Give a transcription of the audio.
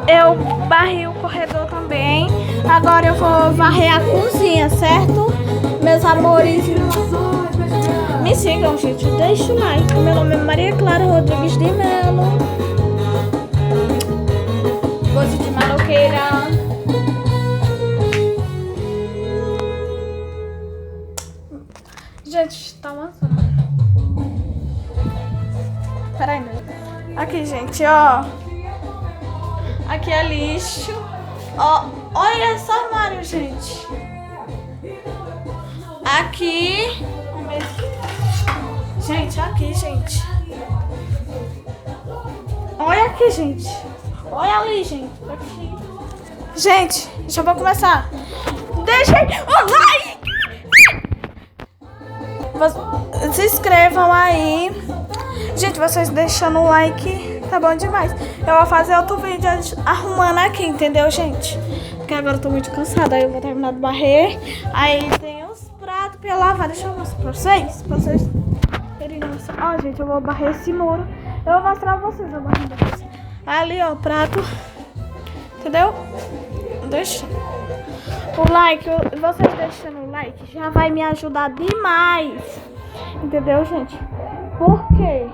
Eu varri o corredor também. Agora eu vou varrer a cozinha, certo? Meus amores. Me sigam, gente. Deixa o like. Meu nome é Maria Clara Rodrigues de Melo. Gosto de maloqueira. Gente, tá amassando. Peraí, né? Aqui, gente, ó. Aqui é lixo. Ó, olha esse armário, gente. Aqui. Gente, aqui, gente. Olha aqui, gente. Olha ali, gente. Aqui. Gente, já vou começar. Deixem o like. Se inscrevam aí. Gente, vocês deixando o like, tá bom demais. Eu vou fazer outro vídeo arrumando aqui, entendeu, gente? Porque agora eu tô muito cansada. Aí eu vou terminar de varrer. Aí tem os pratos pra lavar. Deixa eu mostrar pra vocês. Pra vocês terem noção. Ó, gente, eu vou varrer esse muro. Eu vou mostrar pra vocês a barriga depois. Ali, ó, o prato. Entendeu? Deixa. O like, vocês deixando o like já vai me ajudar demais. Entendeu, gente? Por quê?